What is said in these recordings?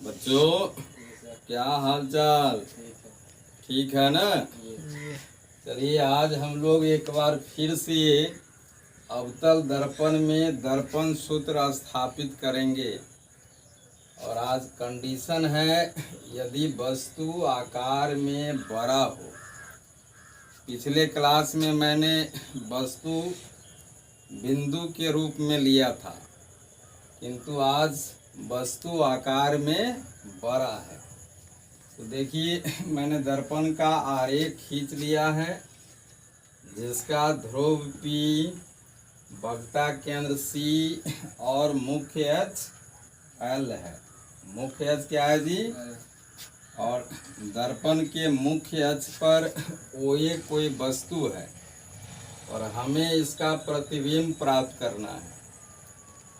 बच्चों, क्या हाल चाल? ठीक है ना? चलिए, आज हम लोग एक बार फिर से अवतल दर्पण में दर्पण सूत्र स्थापित करेंगे। और आज कंडीशन है, यदि वस्तु आकार में बड़ा हो। पिछले क्लास में मैंने वस्तु बिंदु के रूप में लिया था, किंतु आज वस्तु आकार में बड़ा है। तो देखिए, मैंने दर्पण का आरेख खींच लिया है, जिसका ध्रुव P, वक्रता केंद्र C और मुख्य अक्ष L है। मुख्य अक्ष क्या है जी? और दर्पण के मुख्य अक्ष पर OA कोई वस्तु है और हमें इसका प्रतिबिंब प्राप्त करना है।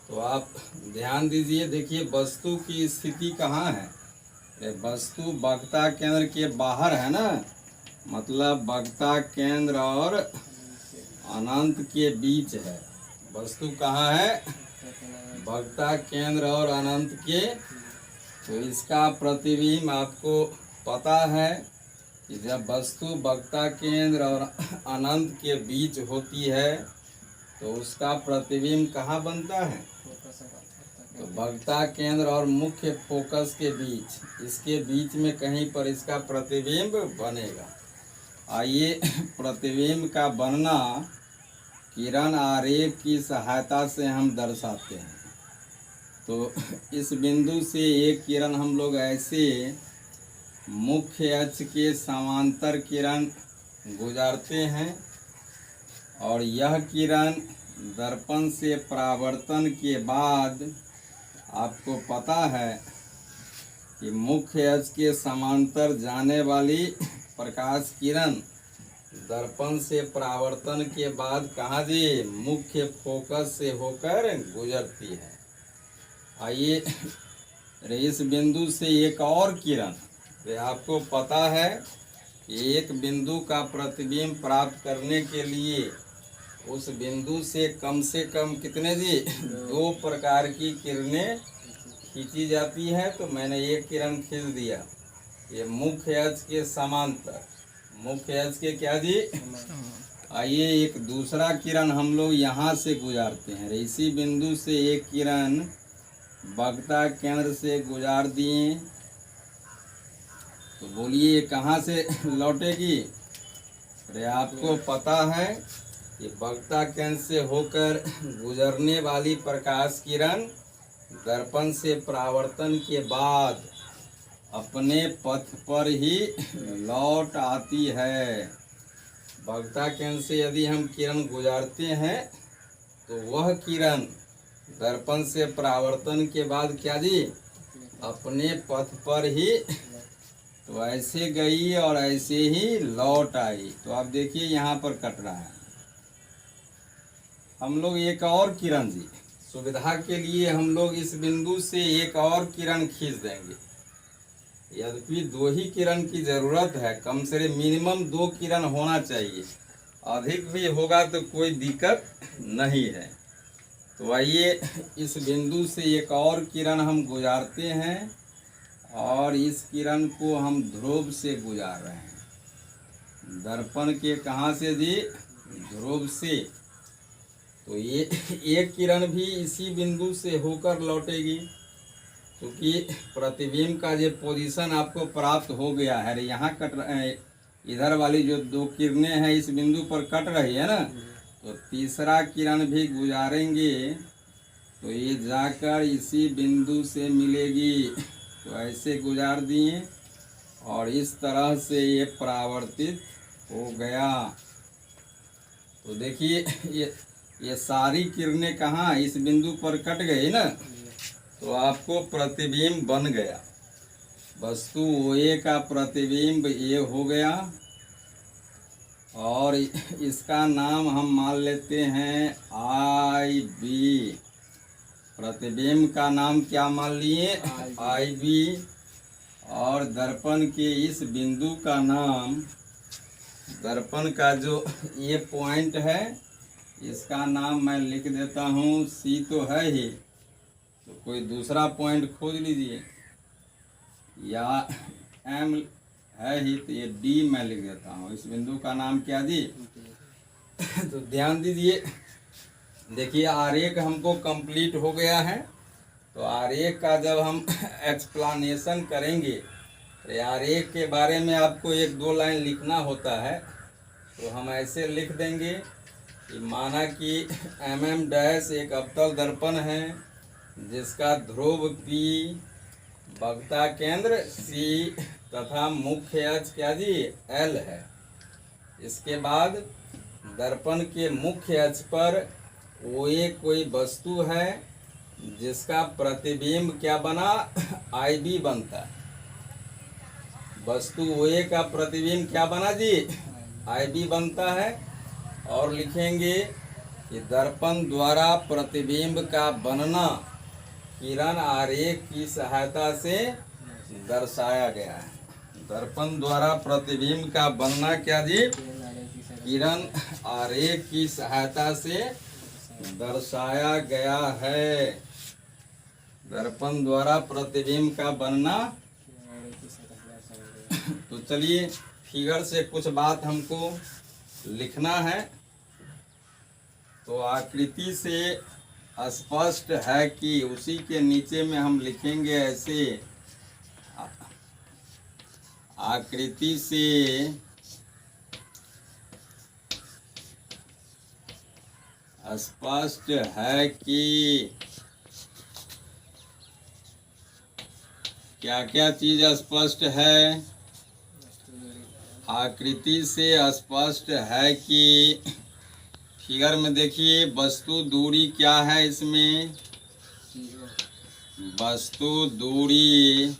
तो आप ध्यान दीजिए, देखिए वस्तु की स्थिति कहाँ है। वस्तु वक्रता केंद्र के बाहर है ना, मतलब वक्रता केंद्र और अनंत के बीच है। वस्तु कहाँ है? वक्रता केंद्र और अनंत के। तो इसका प्रतिबिंब आपको पता है कि जब वस्तु वक्रता केंद्र और अनंत के बीच होती है तो उसका प्रतिबिंब कहाँ बनता है? तो वक्रता केंद्र और मुख्य फोकस के बीच, इसके बीच में कहीं पर इसका प्रतिबिंब बनेगा। आइए, प्रतिबिंब का बनना किरण आरेख की सहायता से हम दर्शाते हैं। तो इस बिंदु से एक किरण हम लोग ऐसे मुख्य अक्ष के समांतर किरण गुजारते हैं और यह किरण दर्पण से परावर्तन के बाद, आपको पता है कि मुख्य अक्ष के समांतर जाने वाली प्रकाश किरण दर्पण से परावर्तन के बाद कहाँ जी? मुख्य फोकस से होकर गुजरती है। आइए, इस बिंदु से एक और किरण, आपको पता है कि एक बिंदु का प्रतिबिंब प्राप्त करने के लिए उस बिंदु से कम कितने जी? 2 प्रकार की किरणें खींची जाती है। तो मैंने एक किरण खींच दिया, ये मुख्य अक्ष के समांतर। मुख्य अक्ष के क्या जी? आइए, एक दूसरा किरण हम लोग यहाँ से गुजारते हैं। इसी बिंदु से एक किरण वक्रता केंद्र से गुजार दिए, तो बोलिए कहाँ से लौटेगी? अरे आपको पता है कि वक्रता केंद्र से होकर गुजरने वाली प्रकाश किरण दर्पण से परावर्तन के बाद अपने पथ पर ही लौट आती है। वक्रता केंद्र से यदि हम किरण गुजारते हैं तो वह किरण दर्पण से परावर्तन के बाद क्या जी? अपने पथ पर ही, तो ऐसे गई और ऐसे ही लौट आई। तो आप देखिए यहाँ पर कट रहा है। हम लोग एक और किरण जी, सुविधा के लिए हम लोग इस बिंदु से एक और किरण खींच देंगे। यद्यपि 2 ही किरण की जरूरत है, कम से कम मिनिमम 2 किरण होना चाहिए, अधिक भी होगा तो कोई दिक्कत नहीं है। तो आइए, इस बिंदु से एक और किरण हम गुजारते हैं और इस किरण को हम ध्रुव से गुजार रहे हैं। दर्पण के कहाँ से जी? ध्रुव से। तो ये एक किरण भी इसी बिंदु से होकर लौटेगी, क्योंकि प्रतिबिंब का जो पोजीशन आपको प्राप्त हो गया है, यहाँ कट रहे, इधर वाली जो 2 किरणें हैं इस बिंदु पर कट रही है ना, तो तीसरा किरण भी गुजारेंगे तो ये जाकर इसी बिंदु से मिलेगी। तो ऐसे गुजार दिए और इस तरह से ये परावर्तित हो गया। तो देखिए, ये सारी किरणें कहाँ इस बिंदु पर कट गई ना, तो आपको प्रतिबिंब बन गया। वस्तु OA का प्रतिबिंब ये हो गया और इसका नाम हम मान लेते हैं IB। प्रतिबिंब का नाम क्या मान लिए? IB। और दर्पण के इस बिंदु का नाम, दर्पण का जो ये पॉइंट है इसका नाम मैं लिख देता हूँ। C तो है ही, तो कोई दूसरा पॉइंट खोज लीजिए। या एम है ही, तो ये डी मैं लिख देता हूँ। इस बिंदु का नाम क्या जी? तो ध्यान दीजिए, देखिए आरेख हमको कंप्लीट हो गया है। तो आरेख का जब हम एक्सप्लानेशन करेंगे, तो आरेख के बारे में आपको 1-2 लाइन लिखना होता है। तो हम ऐसे लिख देंगे कि माना कि MM' एक अवतल दर्पण है जिसका ध्रुव P, वक्रता केंद्र C तथा मुख्य अक्ष क्या जी? L है। इसके बाद दर्पण के मुख्य अक्ष पर OA कोई वस्तु है जिसका प्रतिबिंब क्या बना? IB बनता है। वस्तु OA का प्रतिबिंब क्या बना जी? IB बनता है। और लिखेंगे कि दर्पण द्वारा प्रतिबिंब का बनना किरण आरेख की सहायता से दर्शाया गया है। दर्पण द्वारा प्रतिबिंब का बनना क्या जी? किरण आरेख की सहायता से दर्शाया गया है। दर्पण द्वारा प्रतिबिंब का बनना। तो चलिए फिगर से कुछ बात हमको लिखना है। तो आकृति से स्पष्ट है कि उसी के नीचे में हम लिखेंगे ऐसे, आकृति से स्पष्ट है कि क्या क्या चीज स्पष्ट है? आकृति से स्पष्ट है कि फिगर में देखिए वस्तु दूरी क्या है इसमें? वस्तु दूरी,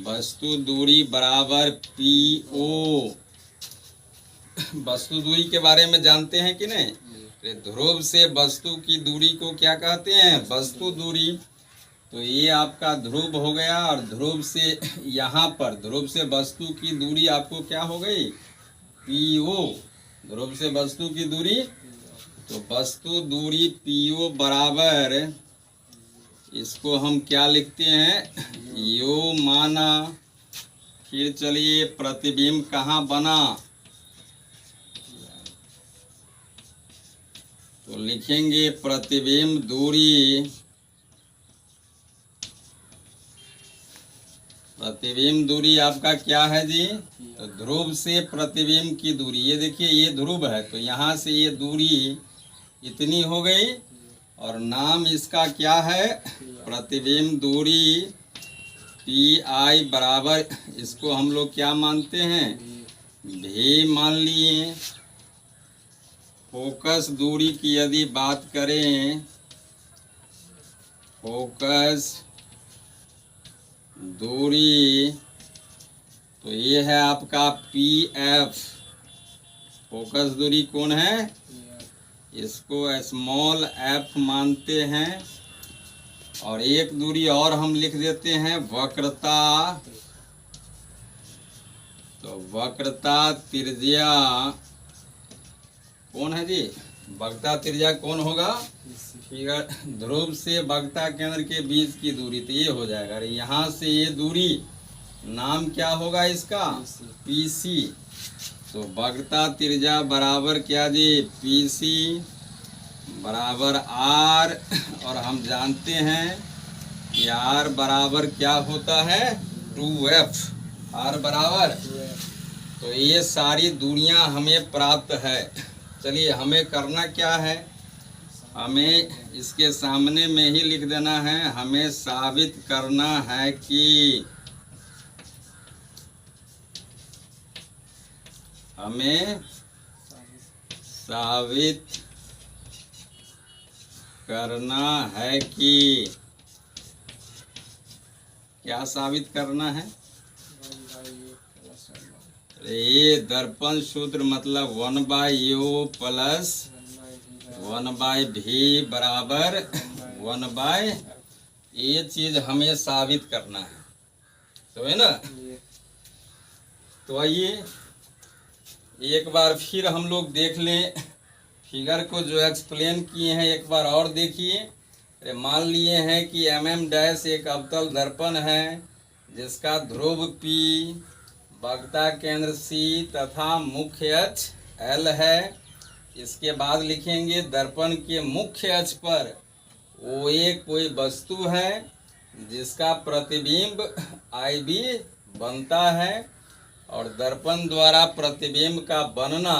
वस्तु दूरी बराबर PO। वस्तु दूरी के बारे में जानते हैं कि नहीं? ध्रुव से वस्तु की दूरी को क्या कहते हैं? वस्तु दूरी। तो ये आपका ध्रुव हो गया, और ध्रुव से यहाँ पर ध्रुव से वस्तु की दूरी आपको क्या हो गई? PO। ध्रुव से वस्तु की दूरी, तो वस्तु दूरी PO बराबर, इसको हम क्या लिखते हैं? यो माना। फिर चलिए प्रतिबिंब कहाँ बना? तो लिखेंगे प्रतिबिंब दूरी, प्रतिबिंब दूरी आपका क्या है जी? तो ध्रुव से प्रतिबिंब की दूरी, ये देखिए ये ध्रुव है, तो यहाँ से ये दूरी इतनी हो गई, और नाम इसका क्या है? प्रतिबिंब दूरी PI बराबर, इसको हम लोग क्या मानते हैं? भी मान लिए। फोकस दूरी की यदि बात करें, फोकस दूरी, तो ये है आपका PF। फोकस दूरी कौन है? इसको स्मॉल f मानते हैं। और एक दूरी और हम लिख देते हैं वक्रता। तो वक्रता त्रिज्या कौन है जी? वक्रता त्रिज्या कौन होगा? फिगर ध्रुव से वक्रता केंद्र के बीच की दूरी, तो ये हो जाएगा। अरे यहाँ से ये दूरी नाम क्या होगा इसका? PC। तो वक्रता त्रिज्या बराबर क्या जी? PC बराबर R, और हम जानते हैं कि R बराबर क्या होता है? 2F। R बराबर, तो ये सारी दूरियां हमें प्राप्त है। चलिए हमें करना क्या है? हमें इसके सामने में ही लिख देना है, हमें साबित करना है कि, हमें साबित करना है कि, क्या साबित करना है? ये दर्पण सूत्र मतलब 1/U प्लस 1/V बराबर 1/, ये चीज हमें साबित करना है, तो है ना। तो आइए एक बार फिर हम लोग देख लें फिगर को जो एक्सप्लेन किए हैं, एक बार और देखिए। मान लिए हैं कि MM' एक अवतल दर्पण है जिसका ध्रुव P, वक्रता केंद्र C तथा मुख्य अक्ष L है। इसके बाद लिखेंगे दर्पण के मुख्य अक्ष पर OA कोई वस्तु है जिसका प्रतिबिंब IB बनता है और दर्पण द्वारा प्रतिबिंब का बनना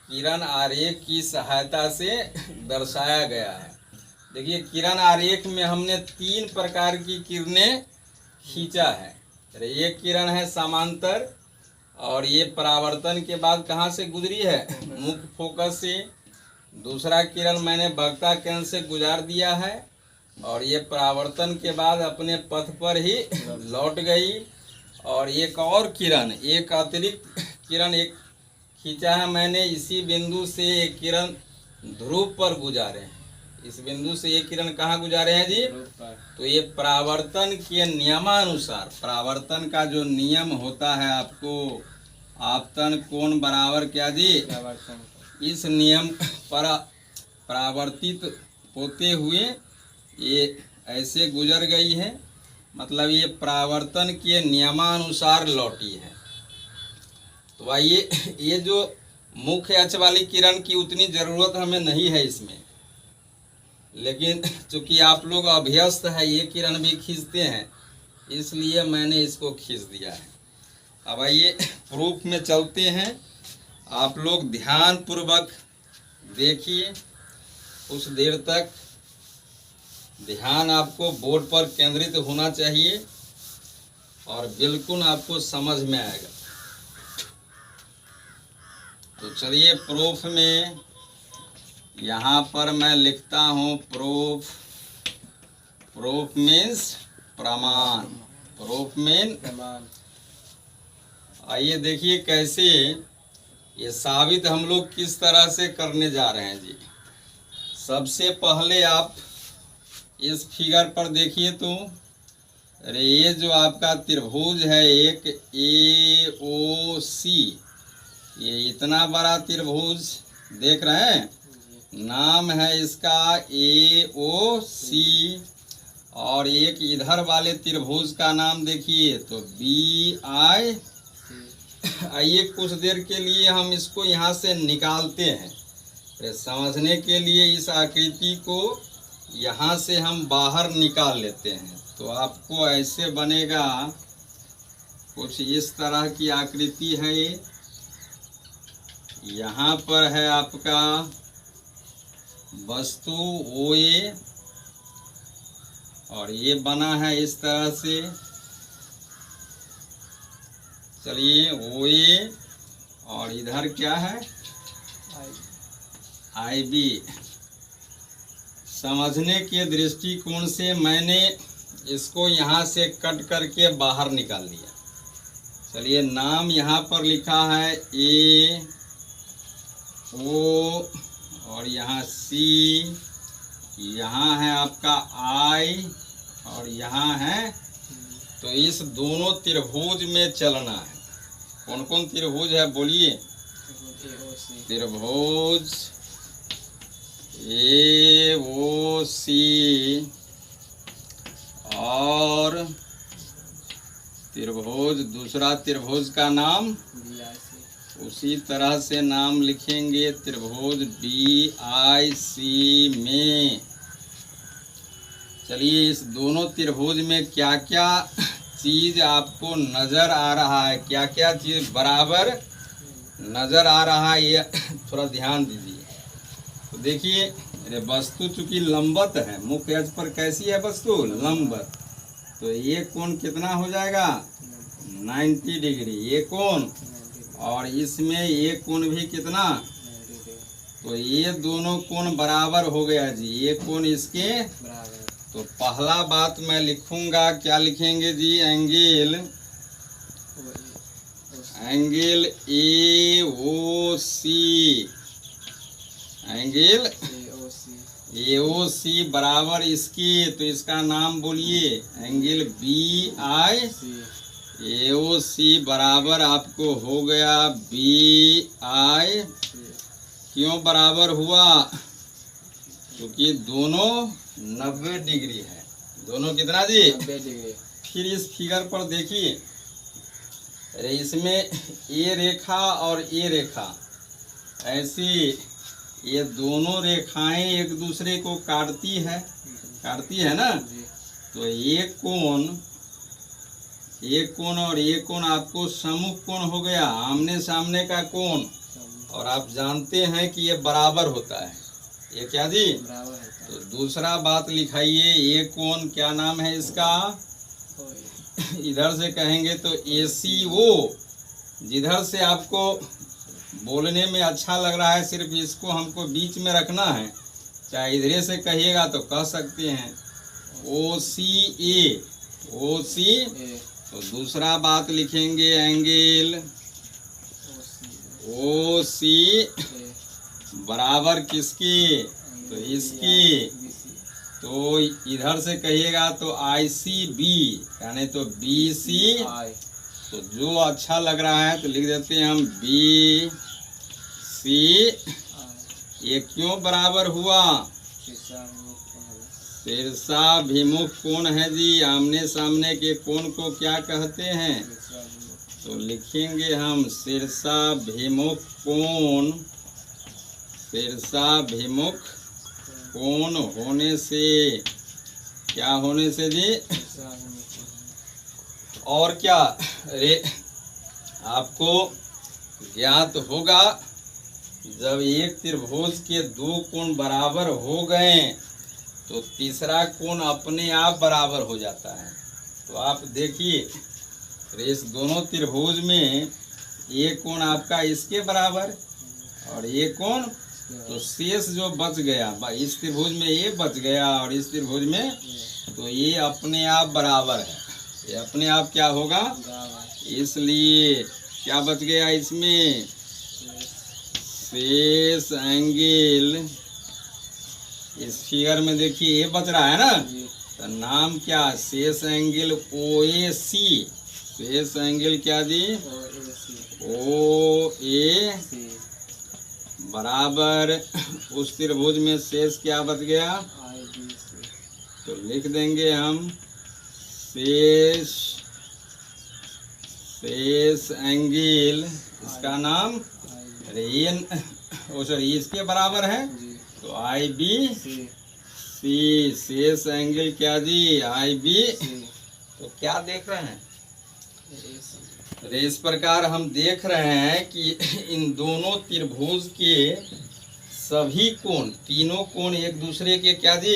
किरण आरेख की सहायता से दर्शाया गया है। देखिए किरण आरेख में हमने 3 प्रकार की किरणें खींचा है। एक किरण है समांतर और ये परावर्तन के बाद कहाँ से गुजरी है? मुख्य फोकस से। दूसरा किरण मैंने वक्रता केंद्र से गुजार दिया है और ये परावर्तन के बाद अपने पथ पर ही लौट गई। और एक और किरण, एक अतिरिक्त किरण एक खींचा है मैंने, इसी बिंदु से एक किरण ध्रुव पर गुजारे हैं। इस बिंदु से ये किरण कहाँ गुजारे हैं जी? तो ये परावर्तन के नियमानुसार, परावर्तन का जो नियम होता है आपको, आपतन कोण बराबर क्या जी? इस नियम पर परावर्तित होते हुए ये ऐसे गुजर गई है, मतलब ये परावर्तन के नियमानुसार लौटी है। तो आइए, ये जो मुख्य अक्ष वाली किरण की उतनी ज़रूरत हमें नहीं है इसमें, लेकिन चूंकि आप लोग अभ्यस्त है ये किरण भी खींचते हैं, इसलिए मैंने इसको खींच दिया है। अब आइए प्रूफ में चलते हैं। आप लोग ध्यान पूर्वक देखिए, कुछ देर तक ध्यान आपको बोर्ड पर केंद्रित होना चाहिए और बिल्कुल आपको समझ में आएगा। तो चलिए प्रूफ में यहाँ पर मैं लिखता हूँ प्रूफ। प्रूफ मीन्स प्रमाण। प्रूफ मीन प्रमाण। आइए देखिए कैसे ये साबित हम लोग किस तरह से करने जा रहे हैं जी। सबसे पहले आप इस फिगर पर देखिए तो अरे ये जो आपका त्रिभुज है एक AOC, ये इतना बड़ा त्रिभुज देख रहे हैं, नाम है इसका AOC। और एक इधर वाले त्रिभुज का नाम देखिए तो BI। आइए कुछ देर के लिए हम इसको यहाँ से निकालते हैं, समझने के लिए इस आकृति को यहाँ से हम बाहर निकाल लेते हैं। तो आपको ऐसे बनेगा, कुछ इस तरह की आकृति है। यहाँ पर है आपका वस्तु OA और ये बना है इस तरह से। चलिए OA और इधर क्या है IB। समझने के दृष्टिकोण से मैंने इसको यहाँ से कट करके बाहर निकाल दिया। चलिए नाम यहाँ पर लिखा है AO और यहाँ C, यहाँ है आपका I और यहाँ है। तो इस दोनों त्रिभुज में चलना है। कौन कौन त्रिभुज है बोलिए? त्रिभुज AOC और त्रिभुज, दूसरा त्रिभुज का नाम उसी तरह से नाम लिखेंगे, त्रिभुज BIC में। चलिए इस दोनों त्रिभुज में क्या क्या चीज आपको नजर आ रहा है, क्या क्या चीज बराबर नजर आ रहा है, ये थोड़ा ध्यान दीजिए। तो देखिए वस्तु चूंकि लंबवत है, मुख्य अक्ष पर कैसी है वस्तु? लंबवत। तो ये कोण कितना हो जाएगा? 90 डिग्री। ये कोण और इसमें ये कोण भी कितना? तो ये दोनों कोण बराबर हो गया जी, ये कोण इसके बराबर। तो पहला बात मैं लिखूंगा, क्या लिखेंगे जी? Angle, angle AOC, angle AOC बराबर इसकी, तो इसका नाम बोलिए एंगल BI। AOC बराबर आपको हो गया BI। क्यों बराबर हुआ? क्योंकि दोनों 90 डिग्री है। दोनों कितना जी? 90 डिग्री। फिर इस फिगर पर देखिए, अरे इसमें ये रेखा और ये रेखा ऐसी, ये दोनों रेखाएं एक दूसरे को काटती है ना। तो एक कोण और ये कोण आपको सम्मुख कोण हो गया, आमने सामने का कोण। और आप जानते हैं कि ये बराबर होता है। ये क्या जी? बराबर होता है। तो दूसरा बात लिखाइए, ये कोण क्या नाम है इसका? इधर से कहेंगे तो ACO। जिधर से आपको बोलने में अच्छा लग रहा है, सिर्फ इसको हमको बीच में रखना है। चाहे इधरे से कहिएगा तो कह सकते हैं OCA। तो दूसरा बात लिखेंगे एंगल OC बराबर किसकी? तो इसकी। तो इधर से कहिएगा तो ICB, यानी तो BC। तो जो अच्छा लग रहा है तो लिख देते हैं हम BC। ये क्यों बराबर हुआ? शीर्षाभिमुख कोण है जी। आमने सामने के कोण को क्या कहते हैं? तो लिखेंगे हम शीर्षाभिमुख कोण। शीर्षाभिमुख कोण होने से, क्या होने से जी? और क्या? अरे आपको ज्ञात होगा, जब एक त्रिभुज के दो कोण बराबर हो गए तो तीसरा कोण अपने आप बराबर हो जाता है। तो आप देखिए, इस दोनों त्रिभुज में एक कोण आपका इसके बराबर और एक कोण, तो शेष जो बच गया, इस त्रिभुज में ये बच गया और इस त्रिभुज में, तो ये अपने आप बराबर है। ये अपने आप क्या होगा? इसलिए क्या बच गया इसमें? शेष एंगल। इस फिगर में देखिए ये बच रहा है ना, तो नाम क्या? शेष एंगल OAC। शेष एंगल क्या जी? OAC बराबर उस त्रिभुज में शेष क्या बच गया? तो लिख देंगे हम शेष एंगल, इसका नाम सॉरी इसके बराबर है, तो IBC। शेष एंगल क्या जी? IBC। तो क्या देख रहे हैं? इस प्रकार हम देख रहे हैं कि इन दोनों त्रिभुज के सभी कोण, तीनों कोण एक दूसरे के क्या जी?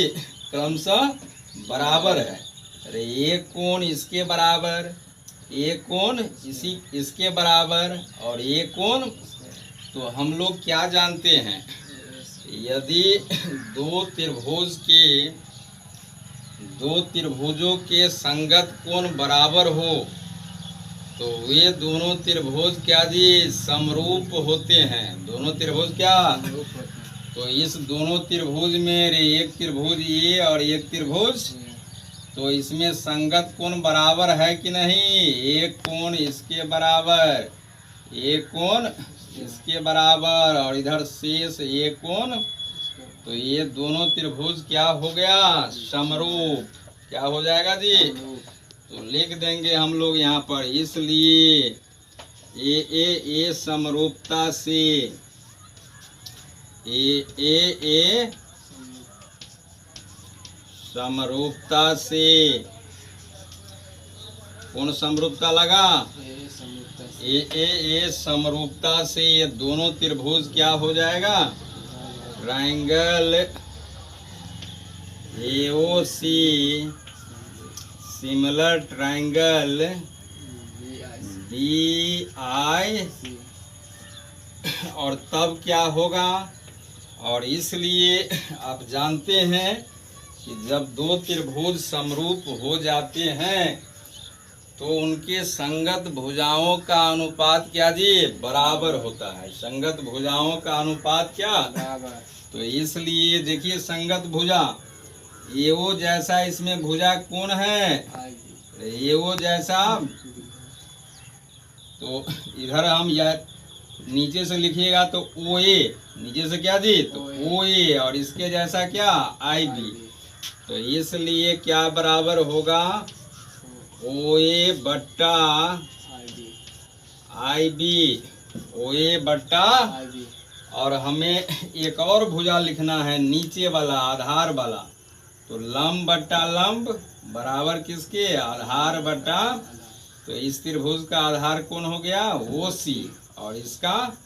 क्रमशः बराबर है। अरे एक कोण इसके बराबर, एक कोण इसके बराबर और एक कोण। तो हम लोग क्या जानते हैं? यदि दो त्रिभुजों के संगत कोण बराबर हो तो वे दोनों त्रिभुज क्या जी? समरूप होते हैं। दोनों त्रिभुज क्या? तो इस दोनों त्रिभुज में एक त्रिभुज ये और एक त्रिभुज, तो इसमें संगत कोण बराबर है कि नहीं? एक कोण इसके बराबर, एक कोण इसके बराबर और इधर शेष एक कोण। तो ये दोनों त्रिभुज क्या हो गया? समरूप। क्या हो जाएगा जी? तो लिख देंगे हम लोग यहाँ पर, इसलिए ए समरूपता से, ए समरूपता से, कौन समरूपता लगा? ए समरूपता से ये दोनों त्रिभुज क्या हो जाएगा? Triangle AOC similar triangle BIC। और तब क्या होगा? और इसलिए आप जानते हैं कि जब दो त्रिभुज समरूप हो जाते हैं तो उनके संगत भुजाओं का अनुपात क्या जी? बराबर होता है। संगत भुजाओं का अनुपात क्या? बराबर। तो इसलिए देखिए, संगत भुजा AO जैसा इसमें भुजा कौन है? AO जैसा। तो इधर हम नीचे से लिखिएगा तो ओ ए, नीचे से क्या जी तो ओ ए, और इसके जैसा क्या आई बी। तो इसलिए क्या बराबर होगा ओ ए बट्टा आई बी, ओ ए बट्टा। और हमें एक और भुजा लिखना है नीचे वाला आधार वाला, तो लंब बट्टा लंब बराबर किसके आधार बट्टा। तो इस त्रिभुज का आधार कौन हो गया ओ सी, और इसका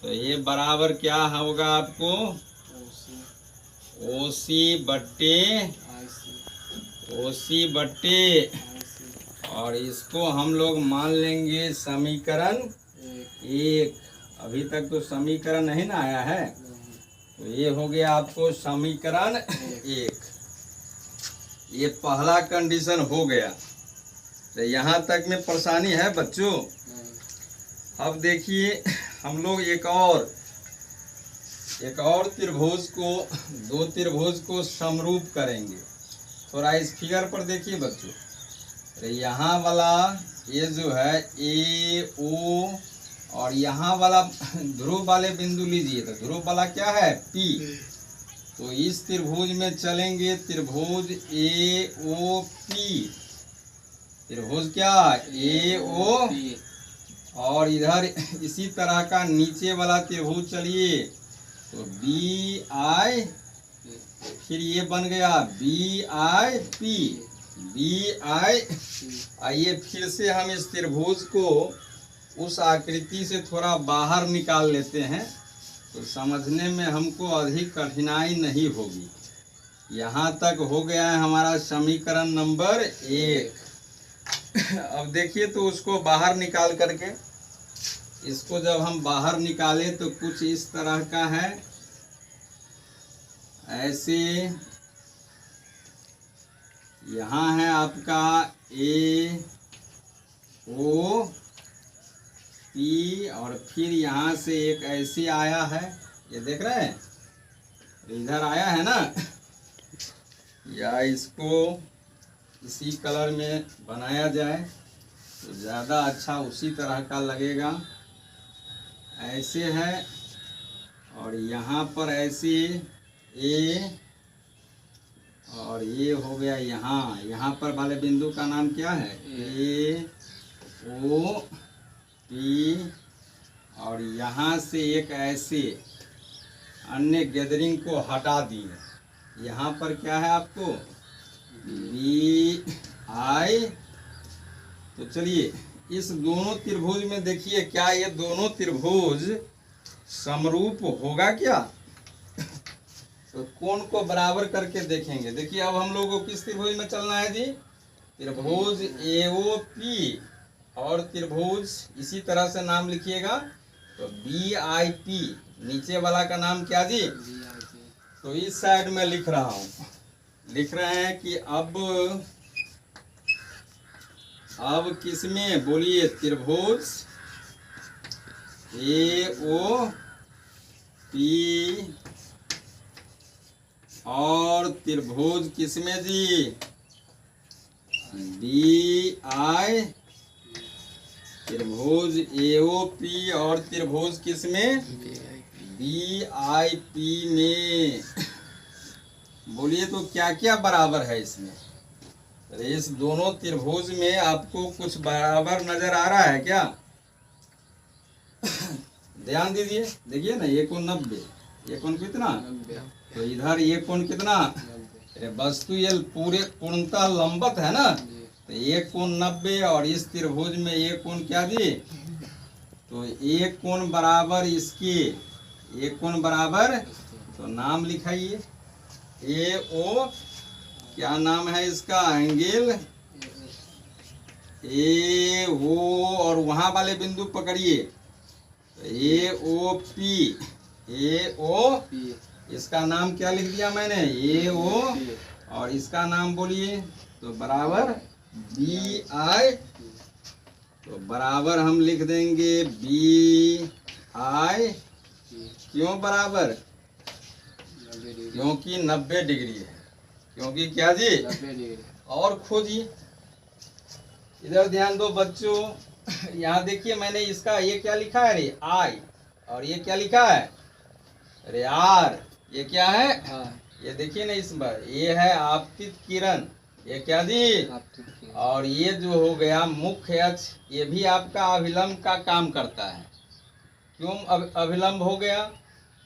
तो ये बराबर क्या होगा आपको ओ सी बट्टे, और इसको हम लोग मान लेंगे समीकरण 1। अभी तक तो समीकरण नहीं ना आया है, तो ये हो गया आपको समीकरण 1। ये पहला कंडीशन हो गया। तो यहाँ तक में परेशानी है बच्चों। अब देखिए हम लोग एक और त्रिभुज को, दो त्रिभुज को समरूप करेंगे। थोड़ा इस फिगर पर देखिए बच्चों, तो यहाँ वाला ये जो है ए ओ, और यहाँ वाला ध्रुव वाले बिंदु लीजिए, तो ध्रुव वाला क्या है पी। तो इस त्रिभुज में चलेंगे, त्रिभुज ए ओ पी, त्रिभुज क्या ए ओ। और इधर इसी तरह का नीचे वाला त्रिभुज चलिए, तो बी आई, फिर ये बन गया B I P, B I. आइए फिर से हम इस त्रिभुज को उस आकृति से थोड़ा बाहर निकाल लेते हैं, तो समझने में हमको अधिक कठिनाई नहीं होगी। यहाँ तक हो गया है हमारा समीकरण नंबर 1। अब देखिए तो उसको बाहर निकाल करके, इसको जब हम बाहर निकालें तो कुछ इस तरह का है, ऐसे यहाँ है आपका ए ओ पी, और फिर यहाँ से एक ऐसे आया है, ये देख रहे हैं इधर आया है ना, या इसको इसी कलर में बनाया जाए तो ज़्यादा अच्छा उसी तरह का लगेगा। ऐसे है, और यहाँ पर ऐसे ए, और ये हो गया यहाँ पर वाले बिंदु का नाम क्या है ए ओ पी, और यहाँ से एक ऐसे अन्य गैदरिंग को हटा दिए। यहाँ पर क्या है आपको बी आई। तो चलिए इस दोनों त्रिभुज में देखिए, क्या ये दोनों त्रिभुज समरूप होगा क्या। तो कोण को बराबर करके देखेंगे। देखिए अब हम लोगों को किस त्रिभुज में चलना है जी, त्रिभुज ए ओ पी, और त्रिभुज इसी तरह से नाम लिखिएगा, तो बी आई पी, नीचे वाला का नाम क्या जी। तो इस साइड में लिख रहा हूँ, लिख रहे हैं कि अब किसमें बोलिए, त्रिभुज ए ओ पी और त्रिभुज किसमें जी बी आई, त्रिभुज ए ओ पी और त्रिभुज किसमें बी आई पी में। बोलिए तो क्या क्या बराबर है इसमें। तो इस दोनों त्रिभुज में आपको कुछ बराबर नजर आ रहा है क्या। ध्यान दीजिए, देखिए ना, ये कोण 90, ये कोण कितना, तो इधर ये कोण कितना, वस्तु ये पूरे पूर्णतः लंबत है ना, तो एक कोण 90, और इस त्रिभुज में एक कोण क्या जी, तो एक कोण बराबर इसके, एक कोण बराबर, तो नाम लिखाइए ए ओ, क्या नाम है इसका, एंगल ए ओ, और वहां वाले बिंदु पकड़िए, ए ओ पी, ए ओ पी, इसका नाम क्या लिख दिया मैंने ए ओ, और इसका नाम बोलिए तो बराबर बी आई। तो बराबर हम लिख देंगे बी आई, क्यों बराबर, क्योंकि 90 डिग्री है, क्योंकि क्या जी 90 डिग्री। और खोजिए, इधर ध्यान दो बच्चों, यहाँ देखिए मैंने इसका ये क्या लिखा है रे आई, और ये क्या लिखा है रे आर, ये क्या है ये देखिए ना इस बार ये है आपतित किरण, ये क्या जी, और ये जो हो गया मुख्य अक्ष, ये भी आपका अभिलंब का काम करता है। क्यों अभिलंब हो गया?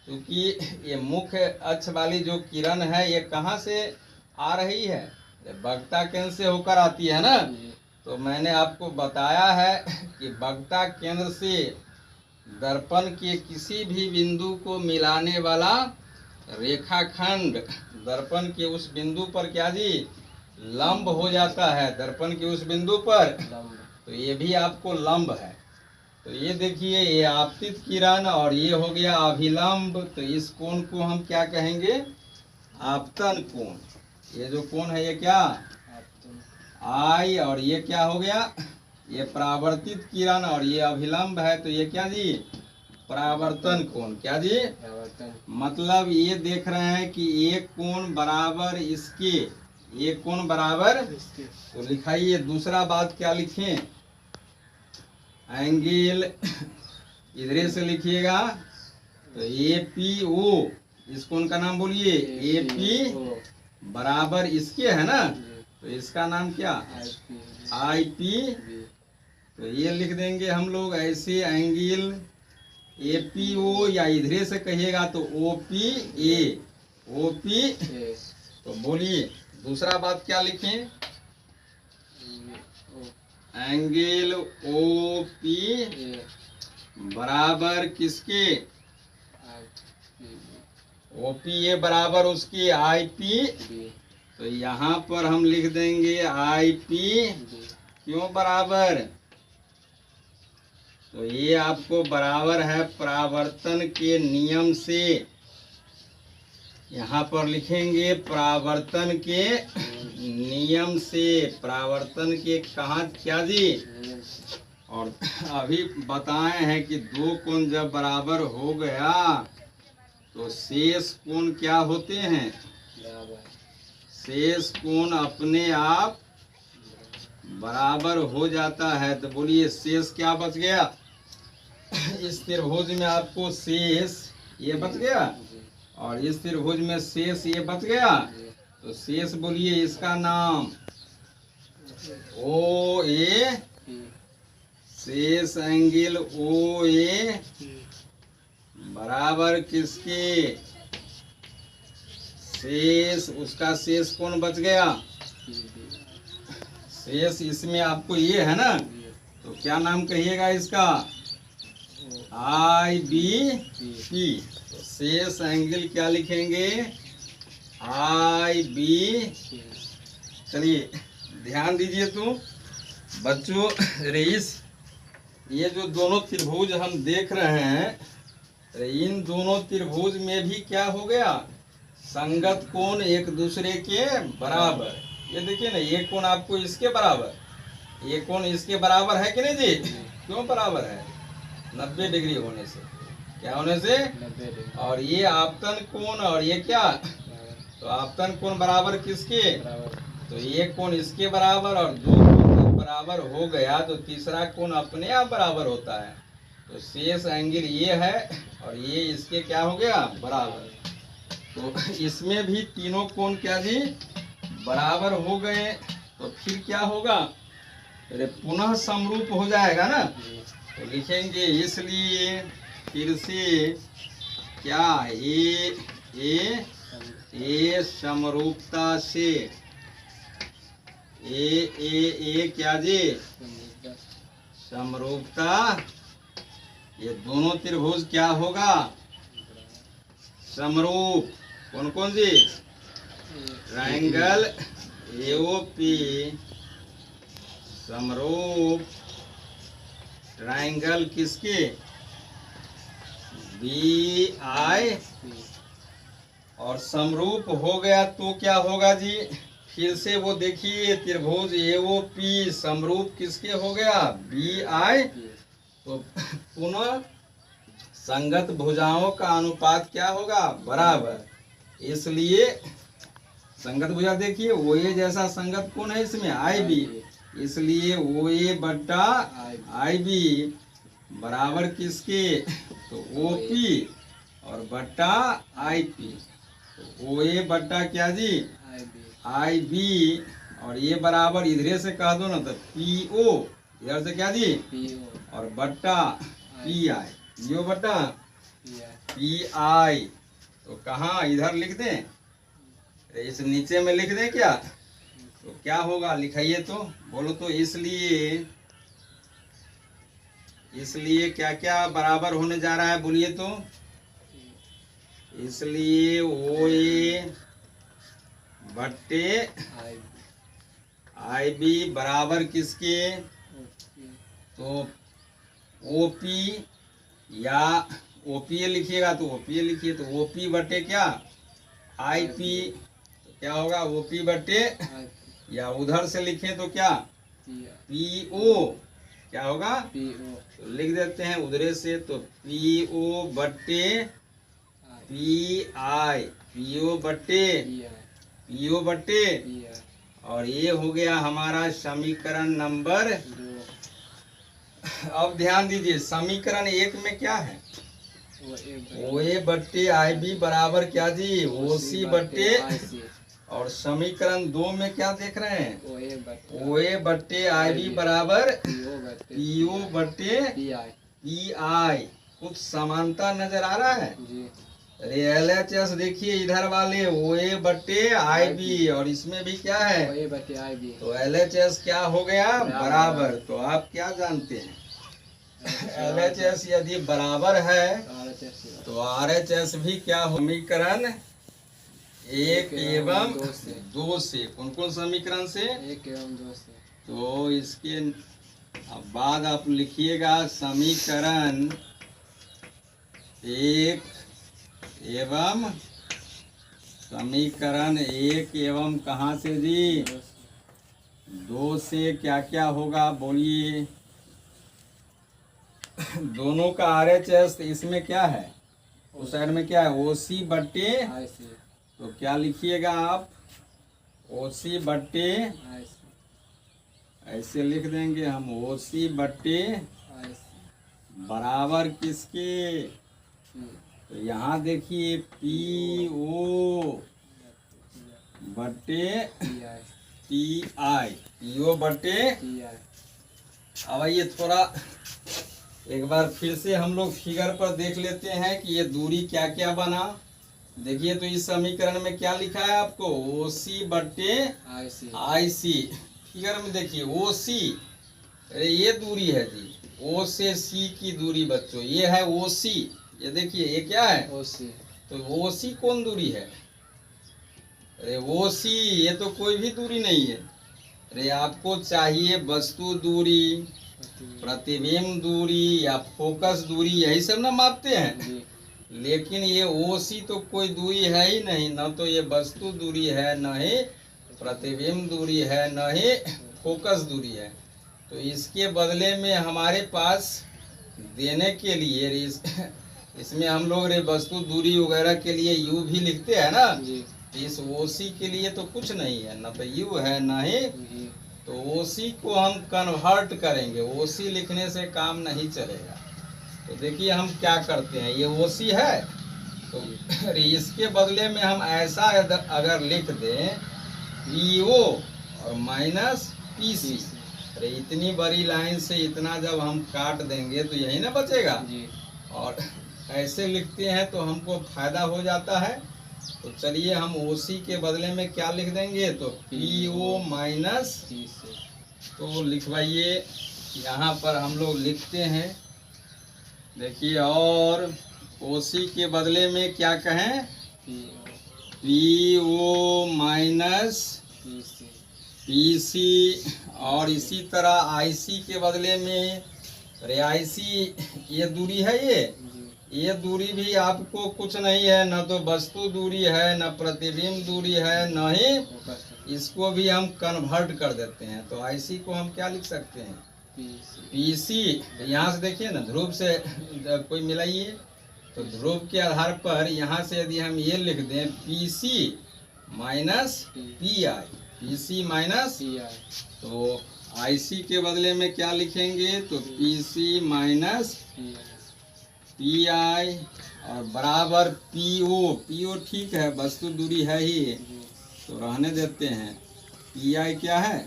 क्योंकि ये मुख्य अक्ष वाली जो किरण है ये कहाँ से आ रही है, वक्ता केंद्र से होकर आती है ना। तो मैंने आपको बताया है कि वक्ता केंद्र से दर्पण के किसी भी बिंदु को मिलाने वाला रेखाखंड दर्पण के उस बिंदु पर क्या जी, लंब हो जाता है, दर्पण के उस बिंदु पर। तो ये भी आपको लंब है। तो ये देखिए ये आपतित किरण और ये हो गया अभिलंब। तो इस कोण को हम क्या कहेंगे, आपतन कोण। ये जो कोण है ये क्या आई, और ये क्या हो गया ये परावर्तित किरण, और ये अभिलंब है तो ये क्या जी, परावर्तन कोण। क्या जी, मतलब ये देख रहे हैं कि एक कोण बराबर इसके, एक कोण बराबर, तो लिखाइए दूसरा बात क्या लिखें, एंगल इधर से लिखिएगा। तो ए पी ओ, इस कोण का नाम बोलिए ए पी बराबर इसके है ना, तो इसका नाम क्या आई पी। तो ये लिख देंगे हम लोग ऐसे, एंगल ए पी ओ, या इधरे से कहिएगा तो O P A, O P. तो बोलिए दूसरा बात क्या लिखें, एंगल ओ पी बराबर किसके, ओ पी ए बराबर उसकी आई पी। तो यहाँ पर हम लिख देंगे आई पी क्यों बराबर, तो ये आपको बराबर है परावर्तन के नियम से। यहाँ पर लिखेंगे परावर्तन के नियम से, परावर्तन के कहाँ क्या जी। और अभी बताए हैं कि दो कोण जब बराबर हो गया तो शेष कोण क्या होते हैं, शेष कोण अपने आप बराबर हो जाता है। तो बोलिए शेष क्या बच गया, इस त्रिभुज में आपको शेष ये बच गया, और इस त्रिभुज में शेष ये बच गया। तो शेष बोलिए इसका नाम ओ ए, शेष एंगल ओ ए बराबर किसके, शेष उसका शेष कौन बच गया, शेष इसमें आपको ये है ना, तो क्या नाम कहिएगा इसका, आई बी पी। तो शेष एंगल क्या लिखेंगे, आई बी। चलिए ध्यान दीजिए तो बच्चों, रेस ये जो दोनों त्रिभुज हम देख रहे हैं, इन दोनों त्रिभुज में भी क्या हो गया, संगत कोण एक दूसरे के बराबर। ये देखिए ना, ये कोण आपको इसके बराबर, ये कोण इसके बराबर है कि नहीं जी, क्यों बराबर है, 90 डिग्री होने से, क्या होने से, और ये आपतन कोण, और ये क्या, तो आपतन कोण बराबर किसके, तो ये कोण इसके बराबर, और दो कोण बराबर हो गया तो तीसरा कोण अपने आप बराबर होता है। तो शेष एंगल ये है और ये इसके क्या हो गया, बराबर। तो इसमें भी तीनों कोण क्या जी, बराबर हो गए। तो फिर क्या होगा, अरे पुनः समरूप हो जाएगा ना। तो लिखेंगे इसलिए फिर से क्या, ए समरूपता से, ए क्या जी, समरूपता, ये दोनों त्रिभुज क्या होगा, समरूप। कौन कौन जी, ट्रायंगल एओपी समरूप, ट्रायंगल किसके, बी आई। और समरूप हो गया तो क्या होगा जी, फिर से वो देखिए त्रिभुज एओपी समरूप किसके हो गया, बी आई। तो पुनः संगत भुजाओं का अनुपात क्या होगा, बराबर। इसलिए संगत भुजा देखिए वो ये जैसा संगत कोण है इसमें आई बी, इसलिए ओ ए बट्टा आई बी बराबर किसके, तो ओ पी और बट्टा आई पी। तो ओ ए बट्टा क्या जी, आई बी, और ये बराबर इधरे से कह दो ना तो पी ओ, इधर से क्या जी और बट्टा पी आई, पी ओ बट्टा पी आई। तो कहाँ इधर लिख दें, इस नीचे में लिख दें क्या, तो क्या होगा लिखाइए तो, बोलो तो। इसलिए क्या क्या बराबर होने जा रहा है बोलिए तो। इसलिए ओ ए बट्टे आई बी बराबर किसके, तो ओ पी, या ओ पी लिखिएगा तो ओ पी लिखिए, तो ओ पी बट्टे क्या आई पी, तो क्या होगा ओ पी बट्टे, या उधर से लिखें तो क्या पी ओ, क्या होगा तो लिख देते हैं उधरे से, तो पी ओ बट्टे पी आई, पी ओ बट्टे पी ओ बट्टे, और ये हो गया हमारा समीकरण नंबर। अब ध्यान दीजिए, समीकरण 1 में क्या है, ओ ए बट्टे आई बी बराबर क्या जी ओ सी बट्टे, और समीकरण 2 में क्या देख रहे हैं, ओ ए बट्टे आई बी बराबर पी ओ बट्टे पी आई। कुछ समानता नजर आ रहा है। अरे एल एच एस देखिए इधर वाले ओ ए बट्टे आई बी, और इसमें भी क्या है ओ ए बट्टे आई बी, तो एल एच एस क्या हो गया बराबर। तो आप क्या जानते हैं, एल एच एस यदि बराबर है तो आर एच एस भी क्या हो, समीकरण 1 एवं 2 से। कौन कौन समीकरण से, 1 एवं 2 से। तो इसके अब बाद आप लिखिएगा समीकरण 1 एवं, समीकरण 1 एवं कहाँ से जी 2 से क्या क्या होगा बोलिए। दोनों का आर एच एस, इसमें क्या है उस साइड में क्या है ओ सी बट्टे, तो क्या लिखिएगा आप ओ सी बट्टे, ऐसे लिख देंगे हम ओ सी बट्टे बराबर किसके, तो यहाँ देखिए पी ओ बट्टे पी आई, पी ओ बट्टे। अब ये थोड़ा एक बार फिर से हम लोग फिगर पर देख लेते हैं कि ये दूरी क्या क्या बना। देखिए तो इस समीकरण में क्या लिखा है आपको, ओ सी बट्टे आई सी। फिगर में देखिए ओ सी, अरे ये दूरी है जी ओ से सी की दूरी बच्चों, ये है ओ सी। ये देखिए ये क्या है ओ सी, तो ओ सी कौन दूरी है, अरे ओ सी ये तो कोई भी दूरी नहीं है। अरे आपको चाहिए वस्तु दूरी, प्रतिबिंब दूरी या फोकस दूरी, यही सब ना मापते हैं। लेकिन ये ओ सी तो कोई दूरी है ही नहीं, न तो ये वस्तु दूरी है, न ही प्रतिबिंब दूरी है, न ही फोकस दूरी है। तो इसके बदले में हमारे पास देने के लिए इसमें हम लोग रे वस्तु दूरी वगैरह के लिए यू भी लिखते हैं ना, इस ओसी के लिए तो कुछ नहीं है, न तो यू है न ही, तो ओसी को हम कन्वर्ट करेंगे, ओसी लिखने से काम नहीं चलेगा। तो देखिए हम क्या करते हैं, ये ओसी है तो इसके बदले में हम ऐसा अगर लिख दें पीओ और माइनस पीसी, अरे इतनी बड़ी लाइन से इतना जब हम काट देंगे तो यही ना बचेगा जी। और ऐसे लिखते हैं तो हमको फायदा हो जाता है। तो चलिए हम ओसी के बदले में क्या लिख देंगे, तो पीओ माइनस, तो लिखवाइए यहाँ पर हम लोग लिखते हैं। देखिए और ओसी के बदले में क्या कहें, पीओ माइनस पीसी, और इसी तरह आईसी के बदले में, अरे आईसी ये दूरी है, ये दूरी भी आपको कुछ नहीं है, न तो वस्तु दूरी है, न प्रतिबिंब दूरी है, न ही इसको भी हम कन्वर्ट कर देते हैं। तो आईसी को हम क्या लिख सकते हैं, पीसी। यहाँ से देखिए ना ध्रुव से कोई मिलाइए, तो ध्रुव के आधार पर यहाँ से यदि हम ये लिख दें PC minus P I, PC minus, तो IC के बदले में क्या लिखेंगे? तो PC माइनस PI और बराबर PO ठीक है, वस्तु दूरी है ही तो रहने देते हैं। PI क्या है?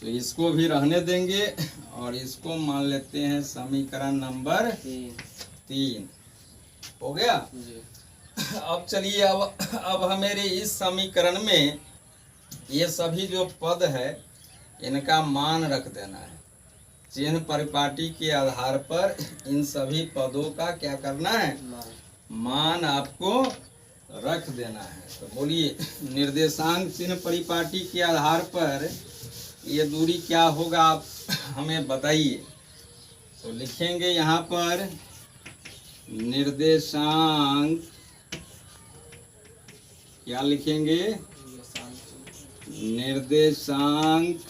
तो इसको भी रहने देंगे और इसको मान लेते हैं समीकरण नंबर 3। हो गया। अब चलिए, अब हमें इस समीकरण में ये सभी जो पद है इनका मान रख देना है। चिन्ह परिपाटी के आधार पर इन सभी पदों का क्या करना है? मान आपको रख देना है। तो बोलिए, निर्देशांक चिन्ह परिपाटी के आधार पर ये दूरी क्या होगा, आप हमें बताइए। तो लिखेंगे यहाँ पर निर्देशांक, क्या लिखेंगे? निर्देशांक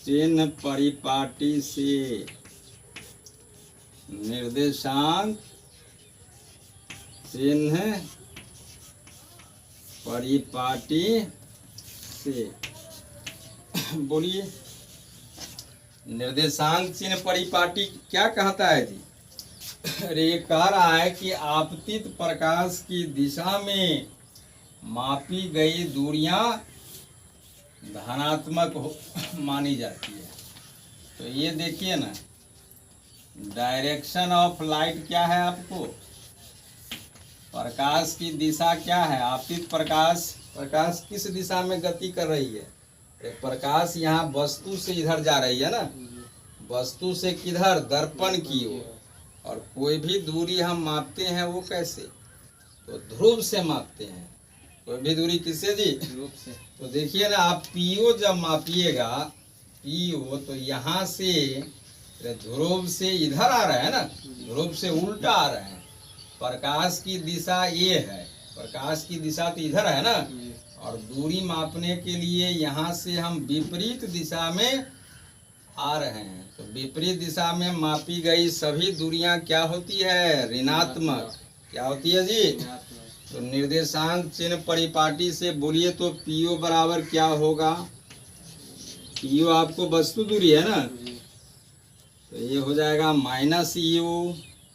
चिन्ह परिपाटी से, निर्देशांक चिन्ह परिपाटी से। बोलिए, निर्देशांक चिन्ह परिपाटी क्या कहता है जी? अरे ये कह रहा है कि आपतित प्रकाश की दिशा में मापी गई दूरियां धनात्मक मानी जाती है। तो ये देखिए ना, डायरेक्शन ऑफ लाइट क्या है आपको? प्रकाश की दिशा क्या है? आपतित प्रकाश किस दिशा में गति कर रही है? प्रकाश यहाँ वस्तु से इधर जा रही है ना, वस्तु से किधर? दर्पण की ओर। और कोई भी दूरी हम मापते हैं वो कैसे? तो ध्रुव से मापते हैं। कोई भी दूरी किससे जी? ध्रुव से। तो देखिए ना, आप PO जब मापिएगा, PO तो यहाँ से ध्रुव से इधर आ रहा है ना, ध्रुव से उल्टा आ रहे हैं। प्रकाश की दिशा ये है, प्रकाश की दिशा तो इधर है ना, और दूरी मापने के लिए यहाँ से हम विपरीत दिशा में आ रहे हैं। तो विपरीत दिशा में मापी गई सभी दूरियां क्या होती है? ऋणात्मक। क्या होती है जी? तो निर्देशांक चिन्ह परिपाटी से बोलिए तो PO बराबर क्या होगा? PO आपको वस्तु दूरी है ना, तो ये हो जाएगा -U।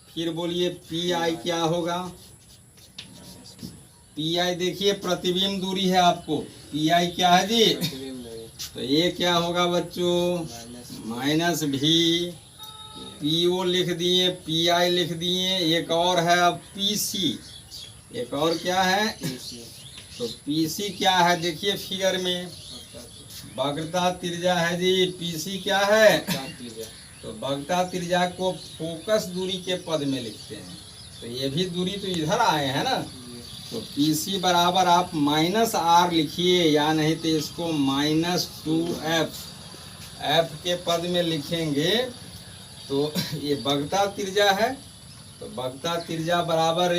फिर बोलिए PI क्या होगा? PI देखिए प्रतिबिंब दूरी है आपको। PI क्या है जी? तो ये क्या होगा बच्चों? -V। PO लिख दिए, PI लिख दिए, एक और है अब PC। एक और क्या है? तो PC क्या है? देखिए फिगर में वक्रता त्रिज्या है जी। PC क्या है? तो वक्रता त्रिज्या को फोकस दूरी के पद में लिखते हैं। तो ये भी दूरी तो इधर आए हैं ना, तो PC बराबर आप -R लिखिए, या नहीं तो इसको -2F F के पद में लिखेंगे। तो ये वक्रता त्रिज्या है, तो वक्रता त्रिज्या बराबर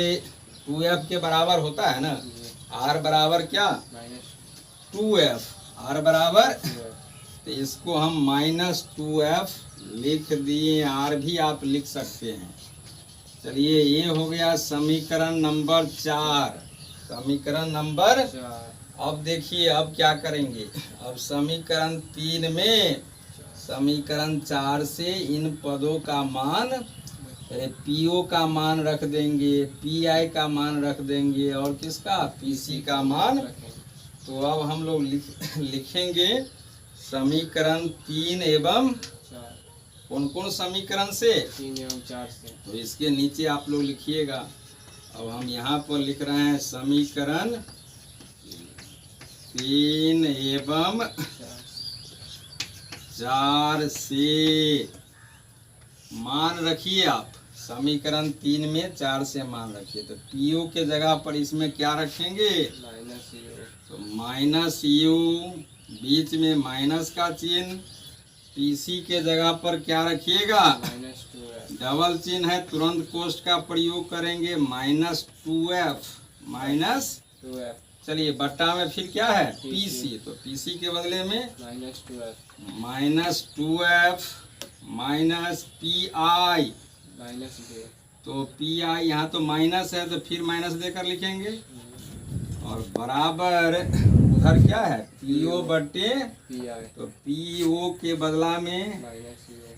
2F के बराबर होता है ना। R बराबर क्या? -2F। R बराबर, तो इसको हम -2F लिख दिए। R भी आप लिख सकते हैं। चलिए, ये हो गया समीकरण नंबर 4। समीकरण नंबर 4। अब देखिए, अब क्या करेंगे? अब समीकरण 3 में समीकरण 4 से इन पदों का मान, PO का मान रख देंगे, PI का मान रख देंगे, और किसका? PC का मान। तो अब हम लोग लिखेंगे समीकरण 3 एवं 4। कौन कौन समीकरण से? 3 एवं 4 से। तो इसके नीचे आप लोग लिखिएगा। अब हम यहाँ पर लिख रहे हैं समीकरण 3 एवं 4 से मान रखिए आप। समीकरण 3 में 4 से मान रखिए। तो PO के जगह पर इसमें क्या रखेंगे? -U। तो -U, बीच में माइनस का चिन्ह। PC के जगह पर क्या रखिएगा? -2F। डबल चिन्ह है, तुरंत कोष्ठ का प्रयोग करेंगे। -2F, -2F। चलिए, बट्टा में फिर क्या है? PC। तो PC के बदले में -2F -PI -J। तो PI यहाँ तो माइनस है, तो फिर माइनस देकर लिखेंगे, और बराबर उधर क्या है PO बटे PI तो PO के बदला में माइनस VO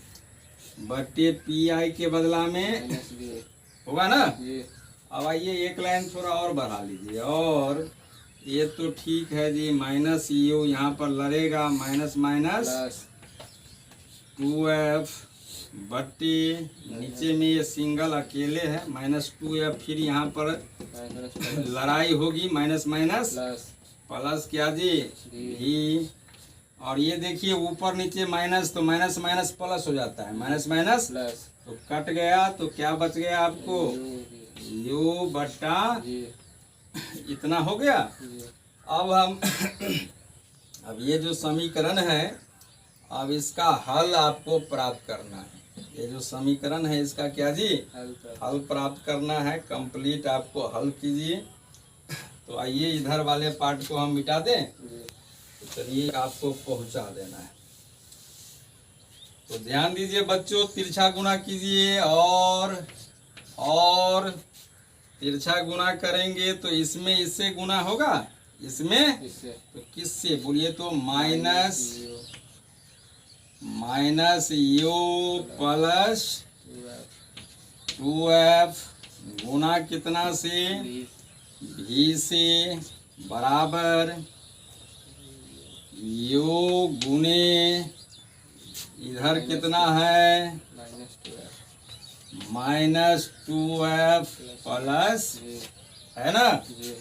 बटे PI के बदला में माइनस VA होगा ना। जी अब आइए एक लाइन थोड़ा और बढ़ा लीजिए। और ये तो ठीक है जी, माइनस यू यहाँ पर लड़ेगा, माइनस माइनस प्लस 2F बट्टी नीचे में ये सिंगल अकेले है माइनस 2F, फिर यहाँ पर माइनस लड़ाई होगी माइनस माइनस प्लस प्लस क्या जी भी। और ये देखिए ऊपर नीचे माइनस, तो माइनस माइनस प्लस हो जाता है, माइनस माइनस प्लस तो कट गया, तो क्या बच गया आपको यू बट्टा जी इतना हो गया। जी अब हम अब ये जो समीकरण है, अब इसका हल आपको प्राप्त करना है। ये जो समीकरण है इसका क्या जी हल प्राप्त करना है। कंप्लीट आपको हल कीजिए। तो आइए इधर वाले पार्ट को हम मिटा दें। तो चलिए आपको पहुंचा देना है। तो ध्यान दीजिए बच्चों, तिरछा गुणा कीजिए और तिरछा गुणा करेंगे तो इसमें इससे गुणा होगा, इसमें इससे तो किससे बोलिए तो माइनस यू प्लस 2F गुणा कितना से भी से बराबर यू गुने इधर कितना है माइनस 2F -2F प्लस है ना। जी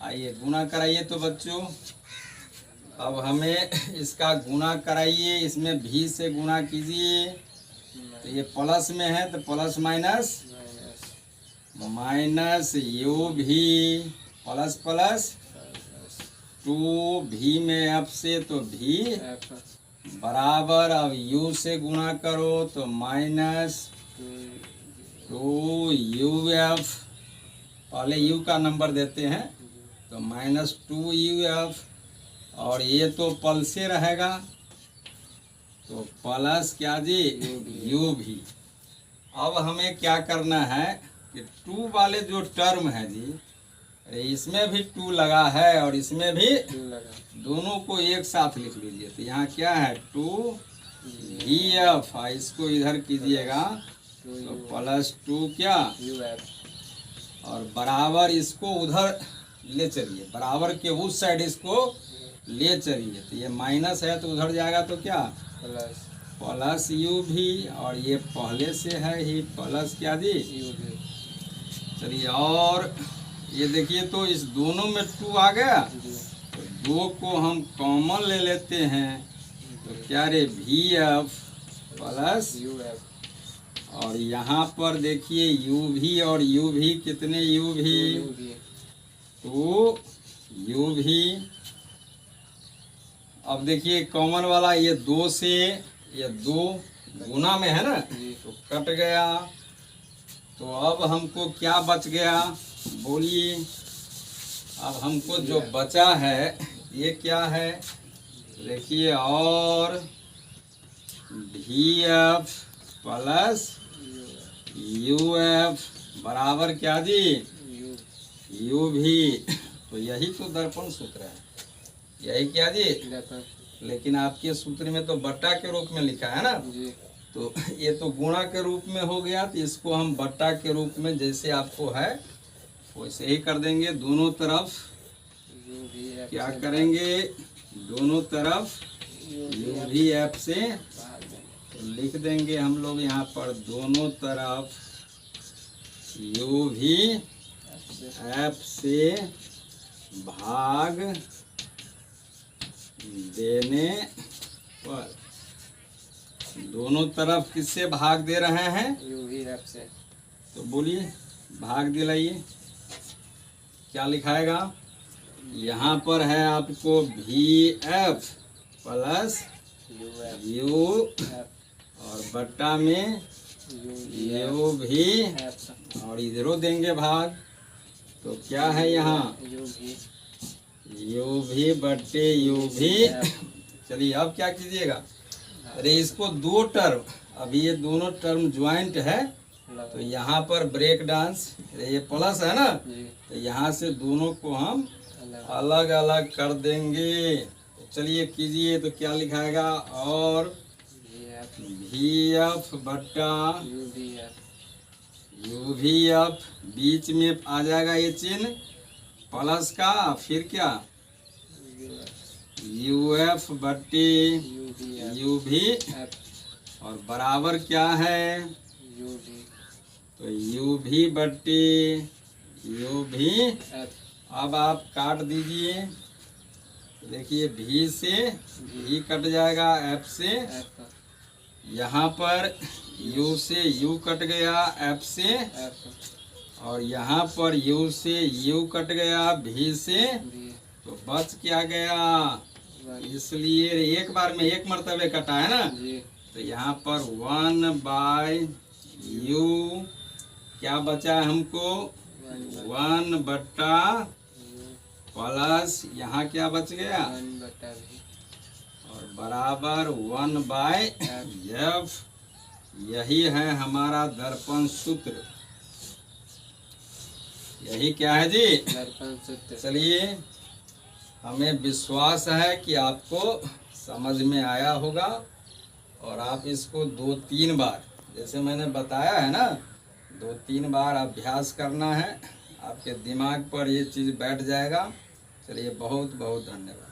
आइए गुणा कराइए तो बच्चों, अब हमें इसका गुणा कराइए, इसमें भी से गुणा कीजिए। तो ये प्लस में है तो प्लस माइनस माइनस यू भी प्लस प्लस 2 में F से तो भी बराबर, अब U से गुणा करो तो माइनस 2UF, पहले U का नंबर देते हैं तो माइनस 2UF, और ये तो पल से रहेगा तो प्लस क्या जी U भी। अब हमें क्या करना है कि 2 वाले जो टर्म है जी, इसमें भी 2 लगा है और इसमें भी, दोनों को एक साथ लिख लीजिए। तो यहाँ क्या है 2VF, इसको इधर कीजिएगा तो प्लस 2 क्या और बराबर, इसको उधर ले चलिए, बराबर के उस साइड इसको ले चलिए। तो ये माइनस है तो उधर जाएगा तो क्या प्लस यू भी, और ये पहले से है ही प्लस क्या जी। चलिए और ये देखिए तो इस दोनों में 2 आ गया, तो 2 को हम कॉमन ले लेते हैं तो क्या रे VF प्लस, और यहाँ पर देखिए U भी और U भी कितने U भी तो U भी। अब देखिए कॉमन वाला ये 2 से, ये 2 गुना में है ना तो कट गया। तो अब हमको क्या बच गया बोलिए। अब हमको जो बचा है ये क्या है देखिए, और VF प्लस UF बराबर क्या जी U भी। तो यही तो दर्पण सूत्र है, यही क्या जी। लेकिन आपके सूत्र में तो बट्टा के रूप में लिखा है ना, तो ये तो गुणा के रूप में हो गया, तो इसको हम बट्टा के रूप में जैसे आपको है वैसे ही कर देंगे। दोनों तरफ क्या करेंगे, दोनों तरफ U भी F से लिख देंगे हम लोग यहाँ पर, दोनों तरफ U भी F से भाग देने पर, दोनों तरफ किससे भाग दे रहे हैं UV से। तो बोलिए भाग दिलाइए, क्या लिखाएगा। यहाँ पर है आपको VF प्लस U और बट्टा में U भी, और इधरों देंगे भाग तो क्या है यहाँ U भी बट्टे U भी। चलिए अब क्या कीजिएगा, अरे इसको 2 टर्म, अभी ये दोनों टर्म ज्वाइंट है तो यहाँ पर ब्रेक डांस, ये प्लस है ना तो यहाँ से दोनों को हम अलग अलग कर देंगे। तो चलिए कीजिए, तो क्या लिखाएगा? और वी एफ बट्टा यू वी एफ, बीच में आ जाएगा ये चिन्ह प्लस का, फिर क्या? यू एफ बट्टी यू भी, और बराबर क्या है? तो यू भी बट्टी यू भी। अब आप काट दीजिए, देखिए भी से भी कट जाएगा, एफ से, यहाँ पर यू से यू कट गया, एफ से, और यहाँ पर यू से यू कट गया, भी से, तो बच क्या गया? इसलिए एक बार में एक मर्तबे कटा है ना, तो यहाँ पर 1/u क्या बचा है हमको? 1 बट्टा प्लस यहाँ क्या बच गया? और बराबर 1/f। यही है हमारा दर्पण सूत्र। यही क्या है जी? दर्पण सूत्र। चलिए, हमें विश्वास है कि आपको समझ में आया होगा, और आप इसको 2-3 बार, जैसे मैंने बताया है ना, 2-3 बार अभ्यास करना है, आपके दिमाग पर ये चीज़ बैठ जाएगा। चलिए, बहुत बहुत धन्यवाद।